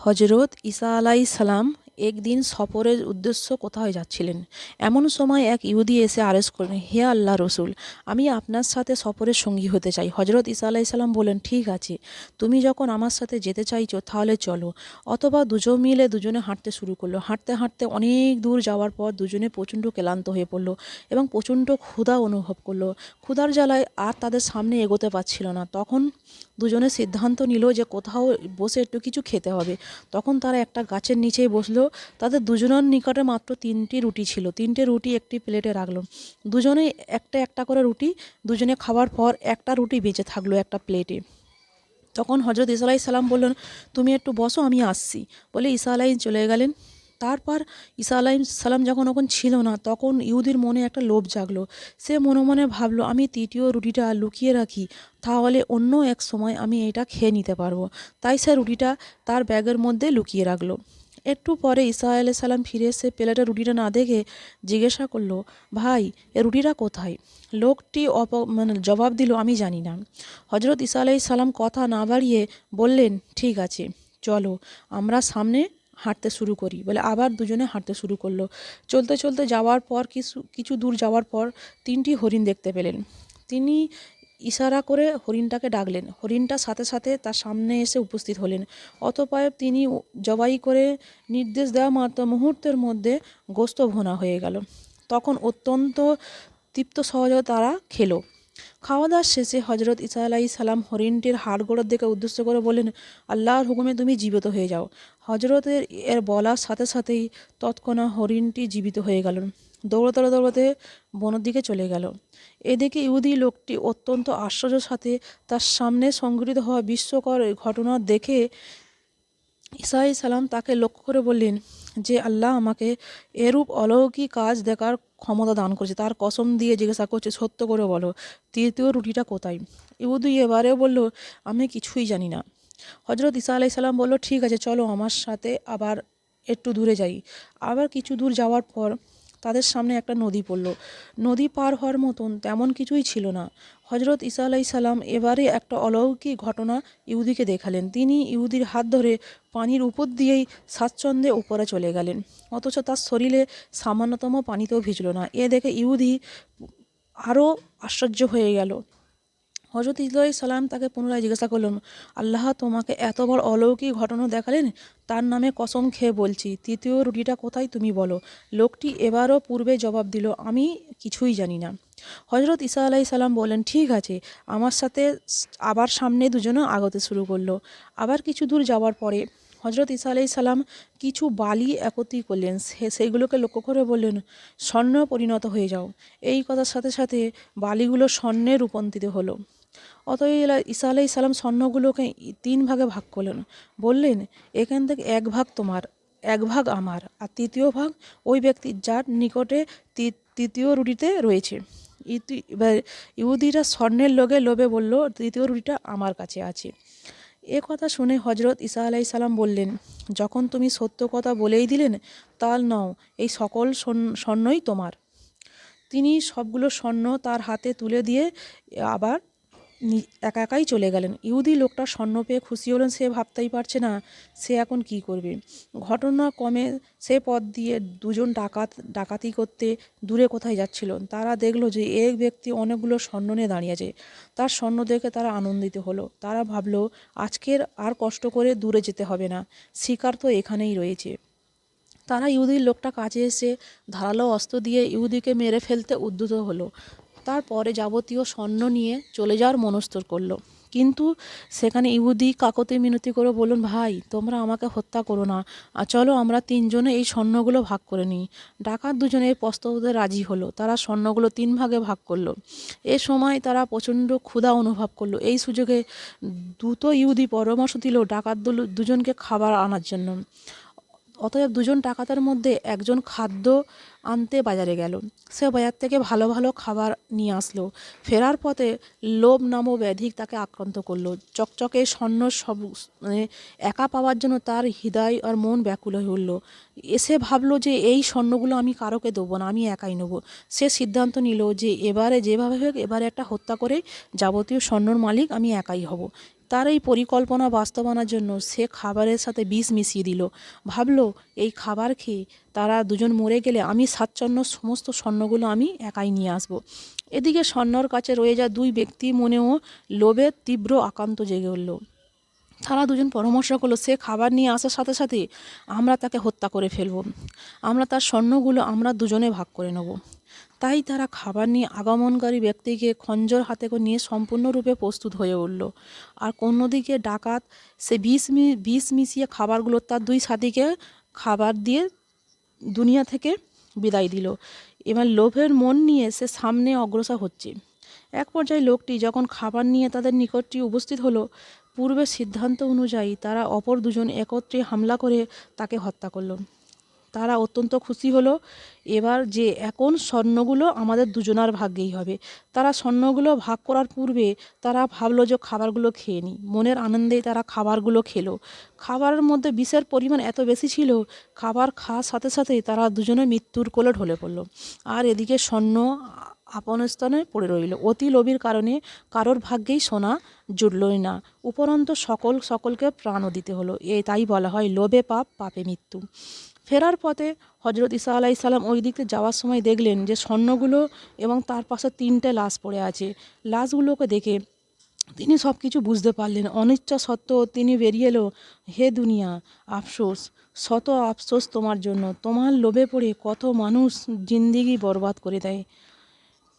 হজরত ঈসা আলাইহিস সালাম একদিন সফরের উদ্দেশ্য কোথাও যাচ্ছিলেন। এমন সময় এক ইহুদি এসে আরজ করলেন, হে আল্লাহ রসুল, আমি আপনার সাথে সফরের সঙ্গী হতে চাই। হজরত ঈসা আলাইহিস সালাম বললেন, ঠিক আছে, তুমি যখন আমার সাথে যেতে চাইছো তাহলে চলো। অথবা দুজন মিলে দুজনে হাঁটতে শুরু করলো। হাঁটতে হাঁটতে অনেক দূর যাওয়ার পর দুজনে প্রচণ্ড ক্লান্ত হয়ে পড়লো এবং প্রচণ্ড ক্ষুধা অনুভব করলো। ক্ষুধার জ্বালায় আর তাদের সামনে এগোতে পারছিল না। তখন দুজনে সিদ্ধান্ত নিল যে কোথাও বসে একটু কিছু খেতে হবে। তখন তারা একটা গাছের নিচেই বসলো। তাদের দুজনের নিকটে মাত্র 3টি রুটি ছিল। 3টে রুটি একটি প্লেটে রাখলো। দুজনেই একটা একটা করে রুটি দুজনে খাওয়ার পর একটা রুটি বেঁচে থাকলো একটা প্লেটে। তখন হজরত ঈসা আলাইহিস সালাম বললেন, তুমি একটু বসো, আমি আসছি বলে ঈসা আলাইহিস চলে গেলেন। তারপর ঈসা আলাইহিস সালাম যখন ওখানে ছিল না, তখন ইহুদির মনে একটা লোভ জাগলো। সে মনে মনে ভাবলো, আমি তৃতীয় রুটিটা লুকিয়ে রাখি, তাহলে অন্য এক সময় আমি এটা খেয়ে নিতে পারবো। তাই সে রুটিটা তার ব্যাগের মধ্যে লুকিয়ে রাখলো। একটু পরে ঈসা আলাইহিস সালাম ফিরে এসে প্লেটে রুটিটা না দেখে জিজ্ঞাসা করলো, ভাই, এ রুটিটা কোথায়? লোকটি জবাব দিল, আমি জানি না। হজরত ঈসা আলাইহিস সালাম কথা না বাড়িয়ে বললেন, ঠিক আছে, চলো আমরা সামনে হাঁটতে শুরু করি বলে আবার দুজনে হাঁটতে শুরু করলো। চলতে চলতে যাওয়ার পর কিছু কিছু দূর যাওয়ার পর 3টি হরিণ দেখতে পেলেন। তিনি ইশারা করে হরিণটাকে ডাকলেন। হরিণটা সাথে সাথে তার সামনে এসে উপস্থিত হলেন। অতঃপর তিনি জবাই করে নির্দেশ দেওয়া মাত্র মুহূর্তের মধ্যে গোশত ভুনা হয়ে গেল। তখন অত্যন্ত তৃপ্ত সহযোগে তারা খেলো। খাওয়া দাওয়ার শেষে হজরত ঈসা আলাইহিস সালাম হরিণটির হাড়গোড়ের দিকে উদ্দেশ্য করে বললেন, আল্লাহর হুকুমে তুমি জীবিত হয়ে যাও। হজরতের এর বলার সাথে সাথেই তৎক্ষণাৎ হরিণটি জীবিত হয়ে গেল। দৌড়াতে দৌড়াতে বনের দিকে চলে গেল। এদিকে ইহুদি লোকটি অত্যন্ত আশ্চর্যের সাথে তার সামনে সংঘটিত হওয়া বিস্ময়কর ঘটনা দেখে ঈসা আলাইহিস সালাম তাকে লক্ষ্য করে বললেন যে আল্লাহ আমাকে এরূপ অলৌকিক কাজ দেখার ক্ষমতা দান করেছে। তার কসম দিয়ে জিজ্ঞাসা করছে, সত্য করে বলো, তৃতীয় রুটিটা কোথায়? ইহুদি এবারেও বলল, আমি কিছুই জানি না। হজরত ঈসা আলাইহিস সালাম বলল, ঠিক আছে, চলো আমার সাথে আবার একটু দূরে যাই। আবার কিছু দূর যাওয়ার পর তাদের সামনে একটা নদী পড়ল। নদী পার হওয়ার মতন তেমন কিছুই ছিল না। হজরত ঈসা আলাইহিস সালাম এবারে একটা অলৌকিক ঘটনা ইহুদিকে দেখালেন। তিনি ইহুদির হাত ধরে পানির উপর দিয়েই স্বাচ্ছন্দ্যে উপরে চলে গেলেন, অথচ তার শরীরে সামান্যতম পানিতেও ভিজল না। এ দেখে ইহুদি আরও আশ্চর্য হয়ে গেল। হজরত ঈসা আলাইহিস সালাম তাকে পুনরায় জিজ্ঞাসা করলেন, আল্লাহ তোমাকে এত বড় অলৌকিক ঘটনা দেখালেন, তার নামে কসম খেয়ে বলছি, তৃতীয় রুটিটা কোথায় তুমি বলো। লোকটি এবারও পূর্বে জবাব দিল, আমি কিছুই জানি না। হজরত ঈসা আলাইহিস সালাম বললেন, ঠিক আছে, আমার সাথে আবার সামনে দুজনে আগতে শুরু করলো। আবার কিছু দূর যাওয়ার পরে হজরত ঈসা আলাইহিস সালাম কিছু বালি একত্রিত করলেন। সেইগুলোকে লক্ষ্য করে বললেন, স্বর্ণ পরিণত হয়ে যাও। এই কথার সাথে সাথে বালিগুলো স্বর্ণে রূপান্তরিত হলো। অতএব ঈসা আলাইহিস সালাম স্বর্ণগুলোকে 3 ভাগে ভাগ করলেন। বললেন, এখান থেকে 1 ভাগ তোমার, 1 ভাগ আমার, আর তৃতীয় ভাগ ওই ব্যক্তি যার নিকটে তৃতীয় রুটিতে রয়েছে। এবার ইহুদিরা স্বর্ণের লোভে বলল, তৃতীয় রুটিটা আমার কাছে আছে। এ কথা শুনে হজরত ঈসা আলাইহিস সালাম বললেন, যখন তুমি সত্য কথা বলেই দিলেন, তাল নাও, এই সকল স্বর্ণই তোমার। তিনি সবগুলো স্বর্ণ তার হাতে তুলে দিয়ে আবার একা একাই চলে গেলেন। ইহুদি লোকটা স্বর্ণ পেয়ে খুশি হলেন। সে ভাবতেই পারছে না সে এখন কি করবে। ঘটনা ক্রমে সে পথ দিয়ে দুজন ডাকাতি করতে দূরে কোথায় যাচ্ছিল। তারা দেখলো যে এক ব্যক্তি অনেকগুলো স্বর্ণ নিয়ে দাঁড়িয়ে আছে। তার স্বর্ণ দেখে তারা আনন্দিত হলো। তারা ভাবলো, আজকের আর কষ্ট করে দূরে যেতে হবে না, শিকার তো এখানেই রয়েছে। তারা ইহুদির লোকটা কাছে এসে ধারালো অস্ত্র দিয়ে ইহুদিকে মেরে ফেলতে উদ্যত হলো। তারপরে যাবতীয় স্বর্ণ নিয়ে চলে যাওয়ার মনস্থির করলো। কিন্তু সেখানে ইহুদি কাকতি মিনতি করে বললেন, ভাই, তোমরা আমাকে হত্যা করো না, আর চলো আমরা 3জনে এই স্বর্ণগুলো ভাগ করে নিই। ডাকাত দুজনে এই প্রস্তাবে রাজি হলো। তারা স্বর্ণগুলো 3 ভাগে ভাগ করলো। এ সময় তারা প্রচণ্ড ক্ষুধা অনুভব করলো। এই সুযোগে দ্রুত ইহুদি পরামর্শ দিল ডাকাত দুজনকে খাবার আনার জন্য। অতএব দুজন ডাকাতের মধ্যে একজন খাদ্য আনতে বাজারে গেল। সে বাজার থেকে ভালো ভালো খাবার নিয়ে আসলো। ফেরার পথে লোভ নামক ব্যাধি তাকে আক্রান্ত করলো। চকচকে স্বর্ণ সব একা পাওয়ার জন্য তার হৃদয় আর মন ব্যাকুল হয়ে উঠল। এসে ভাবলো যে এই স্বর্ণগুলো আমি কারোকে দেবো না, আমি একাই নেবো। সে সিদ্ধান্ত নিল যে এবারে যেভাবে হোক এবারে একটা হত্যা করে যাবতীয় স্বর্ণর মালিক আমি একাই হব। তার এই পরিকল্পনা বাস্তবায়নের জন্য সে খাবারের সাথে বিষ মিশিয়ে দিল। ভাবলো এই খাবার খেয়ে তারা দুজন মরে গেলে আমি সমস্ত স্বর্ণগুলো আমি একাই নিয়ে আসবো। এদিকে স্বর্ণর কাছে রয়ে যায় দুই ব্যক্তি মনেও লোভের তীব্র আকান্ত জেগে উঠল। তারা দুজন পরামর্শ করলো সে খাবার নিয়ে আসার সাথে সাথে আমরা তাকে হত্যা করে ফেলব, আমরা তার স্বর্ণগুলো আমরা দুজনে ভাগ করে নেব। তাই তারা খাবার নিয়ে আগমনকারী ব্যক্তিকে খঞ্জর হাতে করে নিয়ে সম্পূর্ণরূপে প্রস্তুত হয়ে উঠল। আর অন্যদিকে ডাকাত সে বিষ মিশিয়ে খাবারগুলো তার দুই সাথীকে খাবার দিয়ে দুনিয়া থেকে বিদায় দিল। এবার লোভের মন নিয়ে সে সামনে অগ্রসর হচ্ছে। এক পর্যায়ে লোকটি যখন খাবার নিয়ে তাদের নিকটটি উপস্থিত হলো, পূর্বের সিদ্ধান্ত অনুযায়ী তারা অপর দুজন একত্রে হামলা করে তাকে হত্যা করল। তারা অত্যন্ত খুশি হলো এবার যে এখন স্বর্ণগুলো আমাদের দুজনার ভাগ্যেই হবে। তারা স্বর্ণগুলো ভাগ করার পূর্বে তারা ভাবলো যে খাবারগুলো খেয়ে নিই। মনের আনন্দেই তারা খাবারগুলো খেলো। খাবারের মধ্যে বিষের পরিমাণ এত বেশি ছিল, খাবার খাওয়ার সাথে সাথেই তারা দুজনে মৃত্যুর কোলে ঢলে পড়লো। আর এদিকে স্বর্ণ আপন স্থানে পড়ে রইল। অতি লোভীর কারণে কারোর ভাগ্যেই সোনা জুটলই না, উপরন্তু সকলকে প্রাণও দিতে হলো। তাই বলা হয় লোভে পাপ, পাপে মৃত্যু। ফেরার পথে হজরত ঈসা আলাইসাল্লাম ওই দিকে যাওয়ার সময় দেখলেন যে স্বর্ণগুলো এবং তার পাশে 3টে লাশ পড়ে আছে। লাশগুলোকে দেখে তিনি সব কিছু বুঝতে পারলেন। অনিচ্ছা সত্ত্বেও তিনি বেরিয়ে এলো, হে দুনিয়া, আফসোস, শত আফসোস তোমার জন্য, তোমার লোভে পড়ে কত মানুষ জিন্দিগি বরবাদ করে দেয়।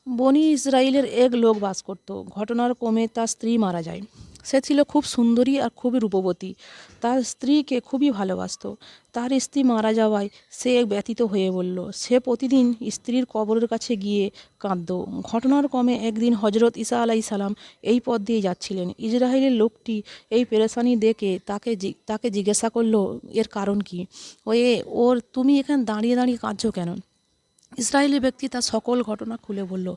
বনি ইসরায়েলের এক লোক বাস করত। ঘটনার ক্রমে তার স্ত্রী মারা যায়। সে ছিল খুব সুন্দরী আর খুবই রূপবতী। তার স্ত্রীকে খুবই ভালোবাসত। তার স্ত্রী মারা যাওয়ায় সে ব্যথিত হয়ে বলল। সে প্রতিদিন স্ত্রীর কবরের কাছে গিয়ে কাঁদত। ঘটনার ক্রমে একদিন হজরত ঈসা আলাইসাল্লাম এই পথ দিয়ে যাচ্ছিলেন। ইসরায়েলের লোকটি এই পেরেশানি দেখে তাকে জিজ্ঞাসা করলো এর কারণ কি, তুমি এখানে দাঁড়িয়ে দাঁড়িয়ে কাঁদছো কেন? ইসরায়েলি ব্যক্তি তার সকল ঘটনা খুলে বলল।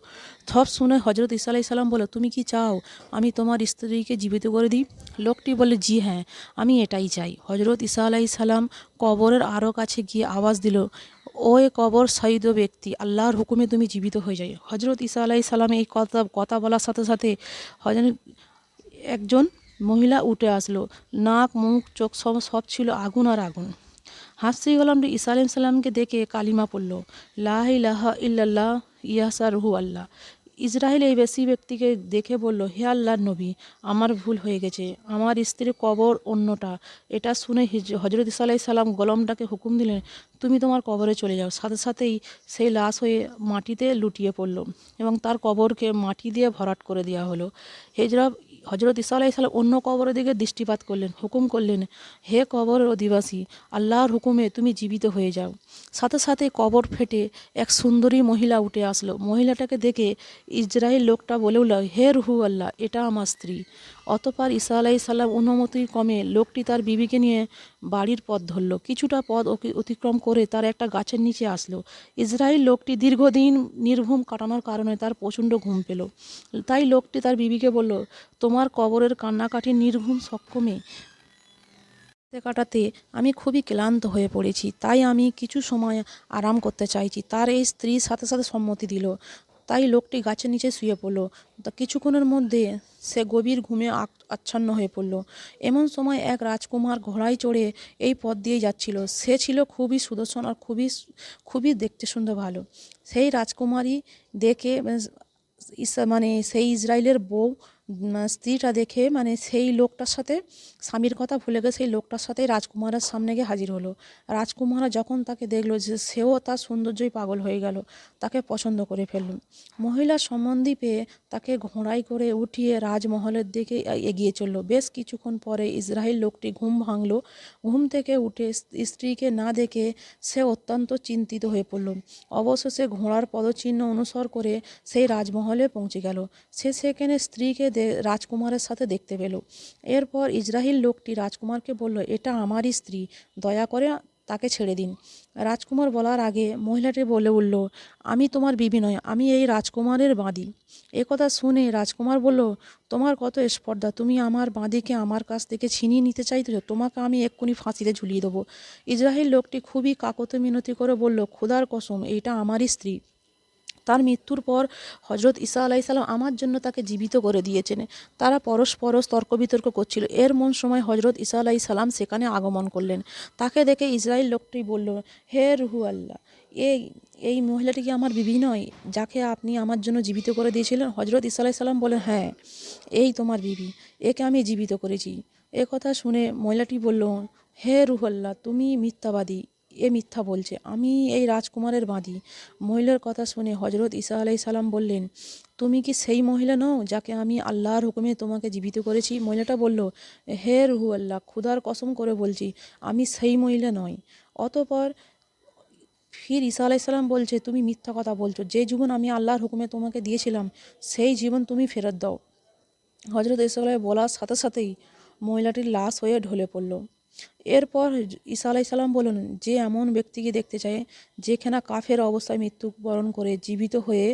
সব শুনে হজরত ঈসা আলাইসাল্লাম বলে, তুমি কি চাও আমি তোমার স্ত্রীকে জীবিত করে দিই? লোকটি বলে, জি হ্যাঁ, আমি এটাই চাই। হজরত ঈসা আলাইসাল্লাম কবরের আরও কাছে গিয়ে আওয়াজ দিল, ওই কবর শহীদ ব্যক্তি, আল্লাহর হুকুমে তুমি জীবিত হয়ে যাই। হজরত ঈসা আলাইসাল্লাম এই কথা বলার সাথে সাথে একজন মহিলা উঠে আসলো। নাক, মুখ, চোখ সব ছিল আগুন আর আগুন। হাসি গোলাম ঈসা আলাইহিস সালামকে দেখে কালিমা পড়ল, লা ইলাহা ইল্লাল্লাহ ইয়াসা রুহু আল্লাহ। ইসরায়েল এই ব্যক্তিকে দেখে বলল, হে আল্লাহর নবী, আমার ভুল হয়ে গেছে, আমার স্ত্রীর কবর অন্যটা। এটা শুনে হজরত ঈসা আলাইহিস সালাম গোলামটাকে হুকুম দিলেন, তুমি তোমার কবরে চলে যাও। সাথে সাথেই সেই লাশ হয়ে মাটিতে লুটিয়ে পড়ল এবং তার কবরকে মাটি দিয়ে ভরাট করে দেওয়া হলো। হজরত ঈসা আলাইহিস সালাম অন্য কবরের দিকে দৃষ্টিপাত করলেন, হুকুম করলেন, হে কবরের অধিবাসী, আল্লাহর হুকুমে তুমি জীবিত হয়ে যাও। সাথে সাথে কবর ফেটে এক সুন্দরী মহিলা উঠে আসলো। মহিলাটাকে দেখে ইসরায়েল লোকটা বলে উঠল, হে রুহু আল্লাহ, এটা আমার স্ত্রী। অতঃপর ঈসা আলাইহিস সালাম অনুমতির ক্রমে লোকটি তার বিবিকে নিয়ে বাড়ির পথ ধরল। কিছুটা পথ অতিক্রম করে তার একটা গাছের নিচে আসলো। ইসরায়েল লোকটি দীর্ঘদিন নির্ঘুম কাটানোর কারণে তার প্রচণ্ড ঘুম পেল। তাই লোকটি তার বিবিকে বলল, তোমার কবরের কান্নাকাটি নির্ঘুম সক্ষমে কাটাতে আমি খুবই ক্লান্ত হয়ে পড়েছি, তাই আমি কিছু সময় আরাম করতে চাইছি। তার এই স্ত্রী সাথে সাথে সম্মতি দিল। তাই লোকটি গাছের নিচে শুয়ে পড়ল। তা কিছুক্ষণের মধ্যে সে গভীর ঘুমে আচ্ছন্ন হয়ে পড়ল। এমন সময় এক রাজকুমার ঘোড়ায় চড়ে এই পথ দিয়ে যাচ্ছিল। সে ছিল খুবই সুদর্শন আর খুবই দেখতে শুনতে ভালো। সেই রাজকুমারী দেখে সেই ইসরায়েলের বউ স্ত্রীটা দেখে সেই লোকটার সাথে স্বামীর কথা ভুলে গিয়ে সেই লোকটার সাথে রাজকুমারের সামনে গিয়ে হাজির হলো। রাজকুমারা যখন তাকে দেখলো যে সেও তার সৌন্দর্যই পাগল হয়ে গেল, তাকে পছন্দ করে ফেলল। মহিলার সম্বন্ধী পেয়ে তাকে ঘোড়ায় করে উঠিয়ে রাজমহলের দিকে এগিয়ে চলল। বেশ কিছুক্ষণ পরে ইসরায়েল লোকটি ঘুম ভাঙল। ঘুম থেকে উঠে স্ত্রীকে না দেখে সে অত্যন্ত চিন্তিত হয়ে পড়ল। অবশেষে ঘোড়ার পদচিহ্ন অনুসরণ করে সেই রাজমহলে পৌঁছে গেল। সে সেখানে স্ত্রীকে রাজকুমারের সাথে দেখতে পেল। এরপর ইসরায়েল লোকটি রাজকুমারকে বলল, এটা আমারই স্ত্রী, দয়া করে তাকে ছেড়ে দিন। রাজকুমার বলার আগে মহিলাটি বলে উঠল, আমি তোমার বিবি নয়, আমি এই রাজকুমারের বাঁদী। একথা শুনে রাজকুমার বলল, তোমার কত স্পর্ধা, তুমি আমার বাঁদীকে আমার কাছ থেকে ছিনিয়ে নিতে চাইতেছ, তোমাকে আমি এক্ষুনি ফাঁসিতে ঝুলিয়ে দেবো। ইসরায়েল লোকটি খুবই কাকতি মিনতি করে বলল, খোদার কসম, এইটা আমারই স্ত্রী, তার মৃত্যুর পর হজরত ঈসা আলাইসাল্লাম আমার জন্য তাকে জীবিত করে দিয়েছেন। তারা পরস্পর তর্ক বিতর্ক করছিল। এর সময় হজরত ঈসা আলাইসাল্লাম সেখানে আগমন করলেন। তাকে দেখে ইসরায়েল লোকটি বলল, হে রুহু আল্লাহ, এই এই মহিলাটি কি আমার বিবি নয়, যাকে আপনি আমার জন্য জীবিত করে দিয়েছিলেন? হজরত ঈসা আলাইসাল্লাম বলেন, হ্যাঁ, এই তোমার বিবি, একে আমি জীবিত করেছি। এ কথা শুনে মহিলাটি বলল, হে রুহুল্লাহ, তুমি মিথ্যাবাদী, এ মিথ্যা বলছে, আমি এই রাজকুমারের বাঁধি। মহিলার কথা শুনে হজরত ঈসা আলাইসাল্লাম বললেন, তুমি কি সেই মহিলা নও যাকে আমি আল্লাহর হুকুমে তোমাকে জীবিত করেছি? মহিলাটা বলল, হে রুহু আল্লাহ, খুদার কসম করে বলছি, আমি সেই মহিলা নই। অতঃপর ফির ঈসা আলাইসাল্লাম বলছে, তুমি মিথ্যা কথা বলছো, যে জীবন আমি আল্লাহর হুকুমে তোমাকে দিয়েছিলাম সেই জীবন তুমি ফেরত দাও। হজরত ঈসা বলার সাথে সাথেই মহিলাটির লাশ হয়ে ঢলে পড়ল। এরপর ঈসা আলাইসাল্লাম বললেন, যে এমন ব্যক্তিকে দেখতে চায় যেখানে কাফের অবস্থায় মৃত্যুবরণ করে জীবিত হয়ে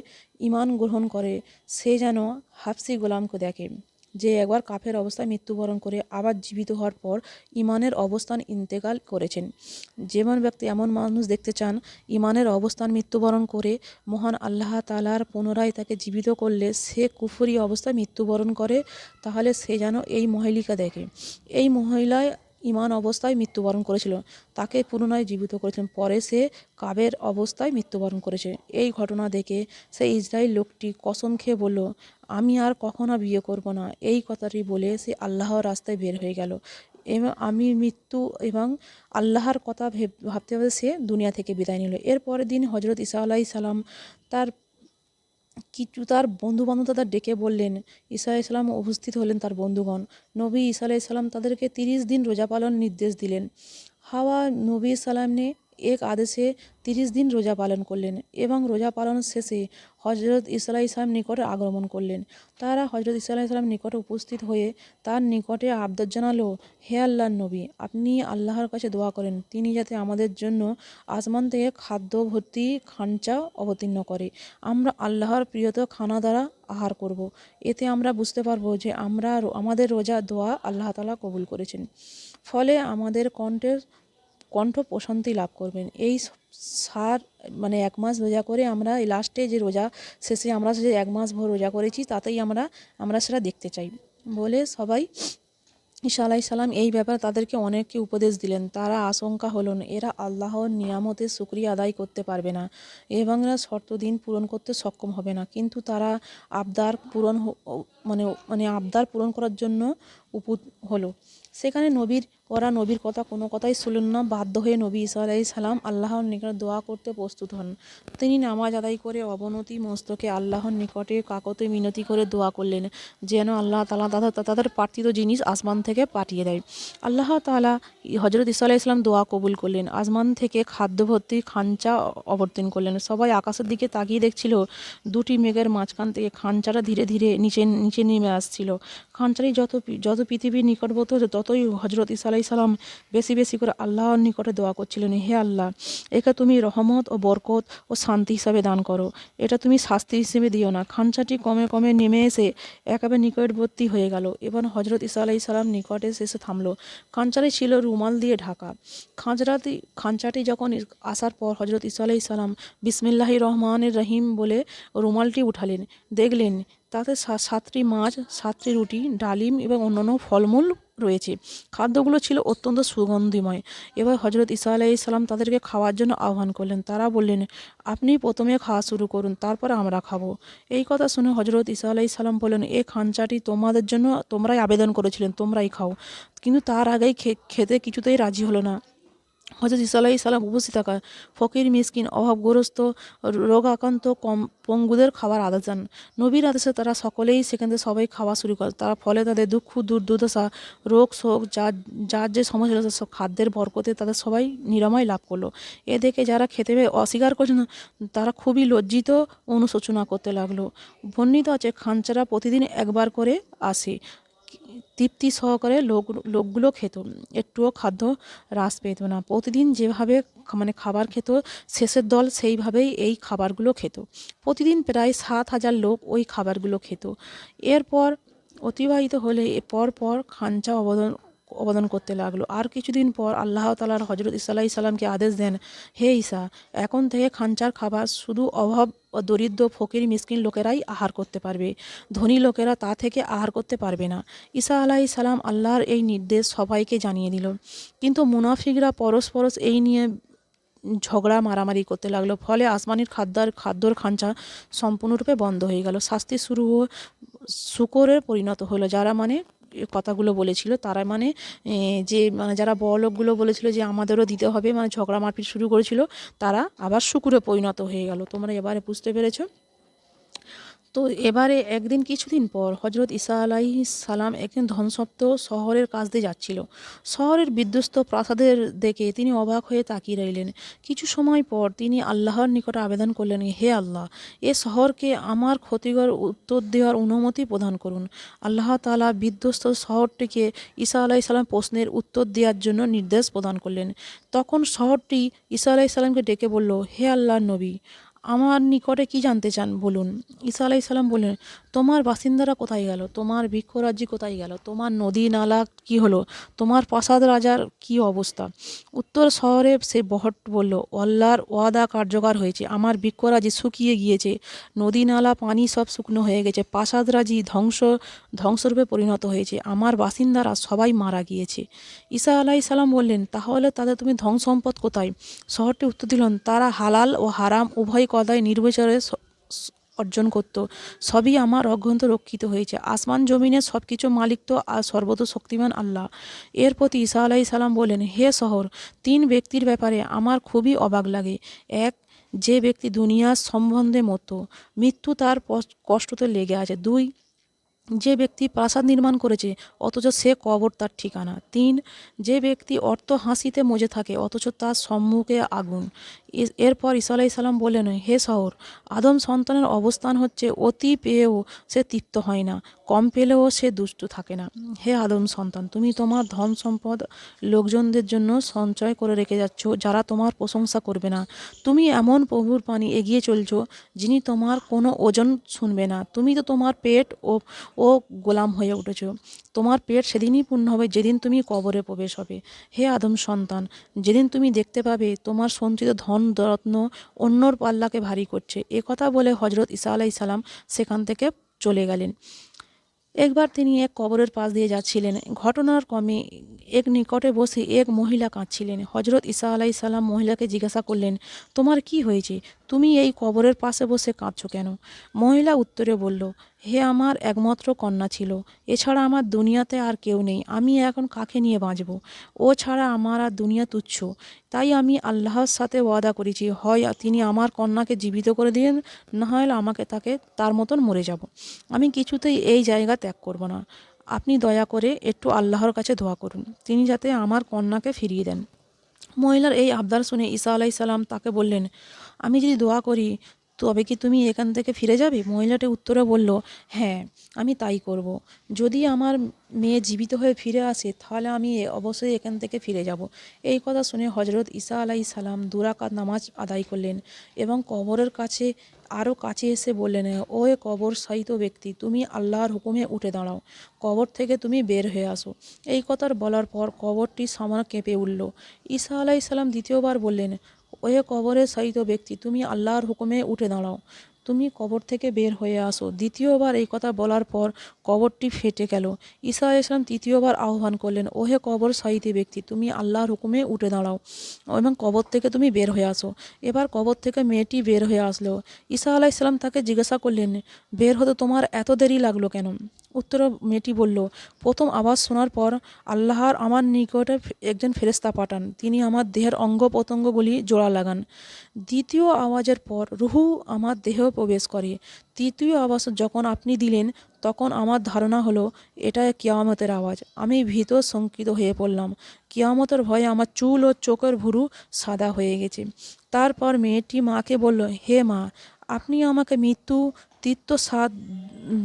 ঈমান গ্রহণ করে, সে যেন হাবশী গোলামকে দেখে, যে একবার কাফের অবস্থায় মৃত্যুবরণ করে আবার জীবিত হওয়ার পর ঈমানের অবস্থান ইন্তেকাল করেছেন। যেমন ব্যক্তি এমন মানুষ দেখতে চান ঈমানের অবস্থান মৃত্যুবরণ করে মহান আল্লাহ তাআলার পুনরায় তাকে জীবিত করলে সে কুফরি অবস্থায় মৃত্যুবরণ করে, তাহলে সে যেন এই মহিলিকা দেখে। এই মহিলায় ঈমান অবস্থায় মৃত্যুবরণ করেছিল, তাকে পুনরায় জীবিত করেছেন, পরে সে কাবের অবস্থায় মৃত্যুবরণ করেছে। এই ঘটনা দেখে সেই ইসরায়েল লোকটি কসম খেয়ে বলল, আমি আর কখনো বিয়ে করব না। এই কথাটি বলে সে আল্লাহর রাস্তায় বের হয়ে গেল এবং আমি মৃত্যু এবং আল্লাহর কথা ভাবতে ভাবতে সে দুনিয়া থেকে বিদায় নিল। এর পরের দিন হজরত ঈসা আলাইসাল্লাম তার তার বন্ধুবান্ধব তাদের ডেকে বললেন। ঈসা আলাইসাল্লাম উপস্থিত হলেন। তার বন্ধুগণ, নবী ঈসা আলাইসাল্লাম তাদেরকে 30 দিন রোজা পালন নির্দেশ দিলেন। হাওয়া নবী সালামনে এক আদেশে 30 দিন রোজা পালন করলেন এবং রোজা পালন শেষে হজরত ঈসা আলাইসাল্লাম নিকটে আগমন করলেন। তারা হজরত ঈসা আলাইসাল্লাম নিকটে উপস্থিত হয়ে তার নিকটে আবদার জানালো, হে আল্লাহর নবী, আপনি আল্লাহর কাছে দোয়া করেন তিনি যাতে আমাদের জন্য আসমান থেকে খাদ্য ভর্তি খাঞ্চা অবতীর্ণ করে। আমরা আল্লাহর প্রিয়ত খানা দ্বারা আহার করব। এতে আমরা বুঝতে পারবো যে আমাদের রোজা দোয়া আল্লাহ তাআলা কবুল করেছেন। ফলে আমাদের কণ্ঠ প্রশান্তি লাভ করবেন। এই সার এক মাস রোজা করে আমরা এই লাস্টে যে রোজা শেষে আমরা যে 1 মাস ভর রোজা করেছি তাতেই আমরা সেটা দেখতে চাই বলে সবাই ঈসা আলাইসাল্লাম এই ব্যাপারে তাদেরকে অনেককে উপদেশ দিলেন। তারা আশঙ্কা হলেন এরা আল্লাহর নিয়ামতের শুকরিয়া আদায় করতে পারবে না এবং এরা শর্ত দিন পূরণ করতে সক্ষম হবে না, কিন্তু তারা আবদার পূরণ আবদার পূরণ করার জন্য হলো। সেখানে ওরা নবীর কথা কোনো কথাই শুনলেন না। বাধ্য হয়ে নবী ঈসা আলাইসাল্লাম আল্লাহর নিকট দোয়া করতে প্রস্তুত হন। তিনি নামাজ আদায় করে অবনতি মস্তকে আল্লাহর নিকটে কাকতে মিনতি করে দোয়া করলেন যেন আল্লাহ তাআলা তাদের প্রার্থিত জিনিস আসমান থেকে পাঠিয়ে দেয়। আল্লাহ তাআলা হজরত ঈসা আলাইহিস সালাম দোয়া কবুল করলেন। আসমান থেকে খাদ্য ভর্তি খাঞ্চা অবতীর্ণ করলেন। সবাই আকাশের দিকে তাকিয়ে দেখছিল, দুটি মেঘের মাঝখান থেকে খাঞ্চাটা ধীরে ধীরে নিচে নেমে আসছিল। খাঞ্চাটি যত পৃথিবীর নিকটবর্তী হতো ততই হজরত ঈসা আলাইহিস সালাম বেশি বেশি করে আল্লাহর নিকটে দোয়া করছিলেন, হে আল্লাহ, একে তুমি রহমত ও বরকত ও শান্তি হিসাবে দান করো, এটা তুমি শাস্তি হিসেবে দিও না। খাঞ্চাটি কমে কমে নেমে এসে একেবারে নিকটবর্তী হয়ে গেল এবং হজরত ঈসা আলাইহিস সালাম নিকটে এসে থামলো। খাঞ্চাটি ছিল রুমাল দিয়ে ঢাকা। খাঞ্চাটি যখন আসার পর হজরত ঈসা আলাইহিস সালাম বিসমিল্লাহির রহমানির রহিম বলে রুমালটি উঠালেন। দেখলেন তাতে 7টি মাছ, 7টি রুটি, ডালিম এবং অন্যান্য ফলমূল রয়েছে। খাদ্যগুলো ছিল অত্যন্ত সুগন্ধিময়। এবার হজরত ঈসা আলাইহিস সালাম তাদেরকে খাওয়ার জন্য আহ্বান করলেন। তারা বললেন, আপনি প্রথমে খাওয়া শুরু করুন, তারপরে আমরা খাবো। এই কথা শুনে হজরত ঈসা আলাইহিস সালাম বললেন, এই খাঞ্চাটি তোমাদের জন্য তোমরাই আবেদন করেছিলেন, তোমরাই খাও। কিন্তু তার আগেই খেতে কিছুতেই রাজি হলো না। হজরত ঈসা আলাইহিস সালাম উপস্থিত থাকা ফকির, মিসকিন, অভাবগ্রস্ত, রোগাক্রান্ত, পঙ্গুদের খাবার আদেশ দেন। নবীর আদেশে তারা সকলেই সেখান থেকে সবাই খাওয়া শুরু করে। তার ফলে তাদের দুঃখ দুর্দশা, রোগ শোক, যার যে সমস্যা ছিল সব খাদ্যের বরকতে তাদের সবাই নিরাময় লাভ করলো। এ দেখে যারা খেতে অস্বীকার করছেন তারা খুবই লজ্জিত অনুশোচনা করতে লাগলো। বর্ণিত আছে খাঞ্চারা প্রতিদিন একবার করে আসে। তৃপ্তি সহকারে লোকগুলো খেত, একটুও খাদ্য হ্রাস পেত না। প্রতিদিন যেভাবে খাবার খেত শেষের দল সেইভাবেই এই খাবারগুলো খেত। প্রতিদিন প্রায় 7,000 লোক ওই খাবারগুলো খেত। এরপর অতিবাহিত হলে পর খাঞ্চা অবদান করতে লাগলো। আর কিছুদিন পর আল্লাহ তাআলা হজরত ঈসা আলাইহিস সালামকে আদেশ দেন, হে ঈসা, এখন থেকে খাঞ্চার খাবার শুধু ও দরিদ্র ফকির মিসকিন লোকেরাই আহার করতে পারবে, ধনী লোকেরা তা থেকে আহার করতে পারবে না। ঈসা আলাইহিস সালাম আল্লাহর এই নির্দেশ সবাইকে জানিয়ে দিল, কিন্তু মুনাফিকরা পরস্পর এই নিয়ে ঝগড়া মারামারি করতে লাগলো। ফলে আসমানির খাদ্যর খাঁচা সম্পূর্ণরূপে বন্ধ হয়ে গেল। শাস্তি শুকরের পরিণত হলো। যারা মানে কথাগুলো বলেছিল তারা মানে যে মানে যারা বড়লোকগুলো বলেছিল যে আমাদেরও দিতে হবে, মানে ঝগড়া মারপিট শুরু করেছিল, তারা আবার শুকুরে পরিণত হয়ে গেল। তোমরা এবারে বুঝতে পেরেছো? তো এবারে একদিন কিছুদিন পর হজরত ঈসা আলাইহিস সালাম একদিন ধ্বংসপ্ত শহরের কাছ দিয়ে যাচ্ছিল। শহরের বিধ্বস্ত প্রাসাদের দেখে তিনি অবাক হয়ে তাকিয়ে রইলেন। কিছু সময় পর তিনি আল্লাহর নিকট আবেদন করলেন, হে আল্লাহ, এ শহরকে আমার ক্ষতিকর উত্তর দেওয়ার অনুমতি প্রদান করুন। আল্লাহ তাআলা বিধ্বস্ত শহরটিকে ঈসা আলাইহিস সালাম প্রশ্নের উত্তর দেওয়ার জন্য নির্দেশ প্রদান করলেন। তখন শহরটি ঈসা আলাইহিস সালামকে ডেকে বলল, হে আল্লাহর নবী, আমার নিকটে কি জানতে চান বলুন। ঈসা আলাইহিস সালাম বললেন, তোমার বাসিন্দারা কোথায় গেল? তোমার বৃক্ষরাজ্য কোথায় গেল? তোমার নদী নালা কি হলো? তোমার প্রাসাদ রাজার কি অবস্থা? উত্তর শহরে সে বহট বলল, আল্লাহর ওয়াদা কার্যকর হয়েছে। আমার বৃক্ষরাজি শুকিয়ে গিয়েছে, নদী নালা পানি সব শুকনো হয়ে গেছে, প্রাসাদ রাজি ধ্বংসরূপে পরিণত হয়েছে, আমার বাসিন্দারা সবাই মারা গিয়েছে। ঈসা আলাইহিস সালাম বললেন, তাহলে তাদের তুমি ধন সম্পদ কোথায়? শহরটি উত্তর দিলেন, তারা হালাল ও হারাম উভয় কথায় নির্বিচারে অর্জন করত। সবই আমার অগ্রন্থ রক্ষিত হয়েছে। আসমান জমিনের সব কিছু মালিক তো আর সর্বত শক্তিমান আল্লাহ। এর প্রতি ঈসা আলাইহিস সালাম বললেন, হে শহর, 3 ব্যক্তির ব্যাপারে আমার খুবই অবাক লাগে। এক, যে ব্যক্তি দুনিয়ার সম্বন্ধে মতো, মৃত্যু তার কষ্টতে লেগে আছে। 2, যে ব্যক্তি প্রাসাদ নির্মাণ করেছে অথচ সে কবর তার ঠিকানা। 3, যে ব্যক্তি অর্থ হাসিতে মজে থাকে অথচ তার সম্মুখে আগুন। এরপর ঈসা আলাইহিস সালাম বললেন, হে শহর, আদম সন্তানের অবস্থান হচ্ছে অতি পেয়েও সে তৃপ্ত হয় না, কম পেলেও সে দুষ্টু থাকে না। হে আদম সন্তান, তুমি তোমার ধন সম্পদ লোকজনদের জন্য সঞ্চয় করে রেখে যাচ্ছ যারা তোমার প্রশংসা করবে না। তুমি এমন প্রভুর পানে এগিয়ে চলছো যিনি তোমার কোনো ওজন শুনবে না। তুমি তো তোমার পেট ও গোলাম হয়ে উঠেছ। তোমার পেট সেদিনই পূর্ণ হবে যেদিন তুমি কবরে প্রবেশ হবে। হে আদম সন্তান, যেদিন তুমি দেখতে পাবে তোমার সঞ্চিত ধন রত্ন অন্যর পাল্লাকে ভারী করছে। এ কথা বলে হজরত ঈসা আলাইহিস সালাম সেখান থেকে চলে গেলেন। একবার তিনি এক কবরের পাশ দিয়ে যাচ্ছিলেন। ঘটনার ক্রমে এক নিকটে বসে এক মহিলা কাঁদছিলেন। হজরত ঈসা আলাইহিস সালাম মহিলাকে জিজ্ঞাসা করলেন, তোমার কি হয়েছে? তুমি এই কবরের পাশে বসে কাঁদছো কেন? মহিলা উত্তরে বলল, হে আমার একমাত্র কন্যা ছিল, এছাড়া আমার দুনিয়াতে আর কেউ নেই, আমি এখন কাকে নিয়ে বাঁচব? ও ছাড়া আমার আর দুনিয়া তুচ্ছ। তাই আমি আল্লাহর সাথে ওয়াদা করেছি, হয় তিনি আমার কন্যাকে জীবিত করে দিন, না হয় আমাকে তার মতন মরে যাব। আমি কিছুতেই এই জায়গা ত্যাগ করব না। আপনি দয়া করে একটু আল্লাহর কাছে দোয়া করুন, তিনি যাতে আমার কন্যাকে ফিরিয়ে দেন। মহিলার এই আবদার শুনে ঈসা আলাইহিস সালাম তাকে বললেন, আমি যদি দোয়া করি তবে কি তুমি এখান থেকে ফিরে যাবে? মহিলাটি উত্তরে বলল, হ্যাঁ, আমি তাই করব। যদি আমার মেয়ে জীবিত হয়ে ফিরে আসে তাহলে আমি অবশ্যই এখান থেকে ফিরে যাব। এই কথা শুনে হজরত ঈসা আলাইহিস সালাম 2 রাকাত নামাজ আদায় করলেন এবং কবরের কাছে আরও কাছে এসে বললেন, ও কবর শায়িত ব্যক্তি, তুমি আল্লাহর হুকুমে উঠে দাঁড়াও, কবর থেকে তুমি বের হয়ে আসো। এই কথা বলার পর কবরটি সামান্য কেঁপে উঠল। ঈসা আলাইহিস সালাম দ্বিতীয়বার বললেন, ওহে কবরে শায়িত ব্যক্তি, তুমি আল্লাহর হুকুমে উঠে দাঁড়াও, তুমি কবর থেকে বের হয়ে আসো। দ্বিতীয়বার এই কথা বলার পর কবরটি ফেটে গেল। ঈসা আলাইহিস সালাম তৃতীয়বার আহ্বান করলেন, ওহে কবর শায়িত ব্যক্তি, তুমি আল্লাহর হুকুমে উঠে দাঁড়াও এবং কবর থেকে তুমি বের হয়ে আসো। এবার কবর থেকে মেয়েটি বের হয়ে আসলো। ঈসা আলাইহিস সালাম তাকে জিজ্ঞাসা করলেন, বের হতে তোমার এত দেরি লাগলো কেন? উত্তরে মেয়েটি বলল, প্রথম আওয়াজ শোনার পর আল্লাহর আমার নিকটে একজন ফেরেশতা পাঠান, তিনি আমার দেহের অঙ্গ প্রত্যঙ্গগুলি জোড়া লাগান। দ্বিতীয় আওয়াজের পর রুহু আমার দেহেও প্রবেশ করে। তৃতীয় আওয়াজ যখন আপনি দিলেন তখন আমার ধারণা হলো এটা কিয়ামতের আওয়াজ। আমি ভীত শঙ্কিত হয়ে পড়লাম। কিয়ামতের ভয়ে আমার চুল ও চোখের ভুরু সাদা হয়ে গেছে। তারপর মেয়েটি মাকে বলল, হে মা, আপনি আমাকে মৃত্যু তীর্থ স্বাদ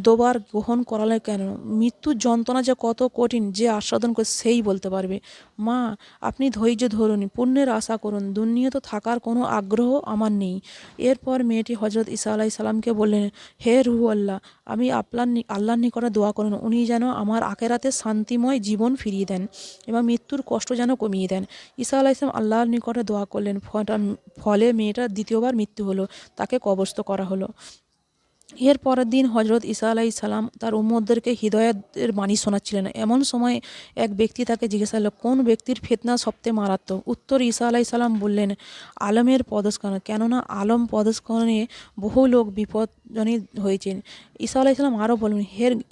দুবার গ্রহণ করালে কেন? মৃত্যুর যন্ত্রণা যে কত কঠিন, যে আস্বাদন করে সেই বলতে পারবে। মা, আপনি ধৈর্য ধরুন, পুণ্যের আশা করুন, দুনিয়াতে থাকার কোনো আগ্রহ আমার নেই। এরপর মেয়েটি হজরত ঈসা আলাইহিস সালামকে বললেন, হে রুহু আল্লাহ, আমি আল্লাহর নিকটে দোয়া করুন, উনি যেন আমার আখেরাতে শান্তিময় জীবন ফিরিয়ে দেন এবং মৃত্যুর কষ্ট যেন কমিয়ে দেন। ঈসা আলাইহিস সালাম আল্লাহর নিকটে দোয়া করলেন। ফলে মেয়েটার দ্বিতীয়বার মৃত্যু হলো, তাকে কবরস্থ করা হলো। এর পরের দিন হজরত ঈসা আলাইহিস সালাম তার উম্মতদেরকে হিদায়াতের বাণী শোনাচ্ছিলেন। এমন সময় এক ব্যক্তি তাকে জিজ্ঞাসা করল, কোন ব্যক্তির ফিতনা সবচেয়ে মারাত্মক? উত্তর, ঈসা আলাইহিস সালাম বললেন, আলমের পদস্খলন, কেননা আলম পদস্খলনে বহু লোক বিপদজনিত হয়েছেন। ঈসা আলাইহিস সালাম আরও বললেন,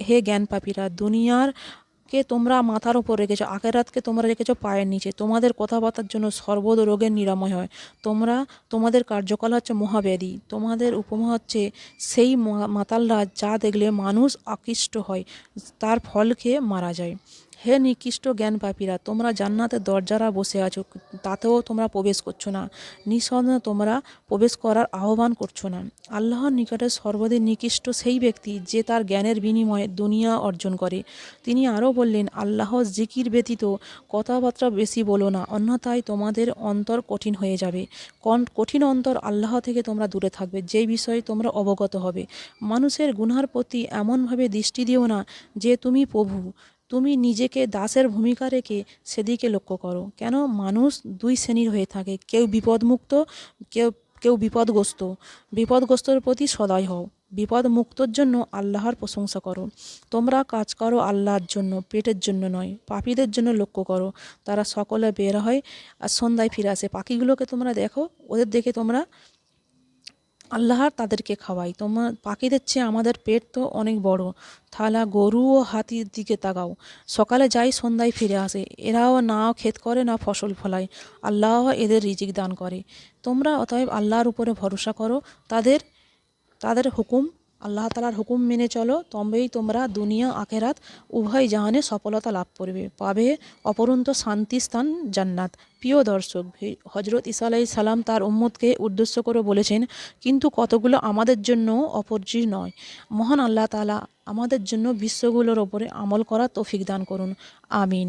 হে জ্ঞান পাপীরা, দুনিয়ার কে তোমরা মাথার উপর রেখেছো, আখেরাতকে তোমরা রেখেছো পায়ের নিচে। তোমাদের কথাবার্তার জন্য সর্বদ রোগের নিরাময় হয়। তোমাদের কার্যকাল হচ্ছে মহাব্যাধি। তোমাদের উপমা হচ্ছে সেই মাতালরা যা দেখলে মানুষ আকৃষ্ট হয়, তার ফল খেয়ে মারা যায়। হে নিকৃষ্ট জ্ঞান পাপীরা, তোমরা জান্নাতের দরজারা বসে আছো, তাতেও তোমরা প্রবেশ করছো না। নিঃসন্দেহে তোমরা প্রবেশ করার আহ্বান করছো না। আল্লাহর নিকটে সর্বাধিক নিকৃষ্ট সেই ব্যক্তি যে তার জ্ঞানের বিনিময়ে দুনিয়া অর্জন করে। তিনি আরও বললেন, আল্লাহর জিকির ব্যতীত কথাবার্তা বেশি বলো না, অন্যথায় তোমাদের অন্তর কঠিন হয়ে যাবে। কঠিন অন্তর আল্লাহ থেকে তোমরা দূরে থাকবে, যেই বিষয়ে তোমরা অবগত হবে। মানুষের গুনার প্রতি এমনভাবে দৃষ্টি দিও না যে তুমি প্রভু। তুমি নিজেকে দাসের ভূমিকা রেখে সেদিকে লক্ষ্য করো। কেন? মানুষ দুই শ্রেণীর হয়ে থাকে, কেউ বিপদমুক্ত, কেউ কেউ বিপদগ্রস্ত। বিপদগ্রস্তর প্রতি সদয় হও, বিপদ মুক্তর জন্য আল্লাহর প্রশংসা করো। তোমরা কাজ করো আল্লাহর জন্য, পেটের জন্য নয়। পাপীদের জন্য লক্ষ্য করো, তারা সকলে বের হয় আর সন্ধ্যায় ফিরে আসে। পাখিগুলোকে তোমরা দেখো, ওদের দেখে তোমরা আল্লাহর তাদেরকে খাওয়াই। তোমার পাখিদের চেয়ে আমাদের পেট তো অনেক বড়। থালা গরু ও হাতির দিকে তাকাও, সকালে যায় সন্ধ্যায় ফিরে আসে। এরাও না ক্ষেত করে না ফসল ফলায়, আল্লাহ এদের রিজিক দান করে। তোমরা অতএব আল্লাহর উপরে ভরসা করো, তাদের তাদের হুকুম, আল্লাহ তাআলার হুকুম মেনে চলো, তবেই তোমরা দুনিয়া আখেরাত উভয় জাহানে সফলতা লাভ পাবে অপরন্ত শান্তি স্থান জান্নাত। প্রিয় দর্শক, হজরত ঈসা আলাইহিস সালাম তার উম্মতকে উদ্দেশ্য করে বলেছেন, কিন্তু কতগুলো আমাদের জন্য অপরিচিত নয়। মহান আল্লাহ তাআলা আমাদের জন্য বিশ্বগুলোর ওপরে আমল করার তৌফিক দান করুন। আমিন।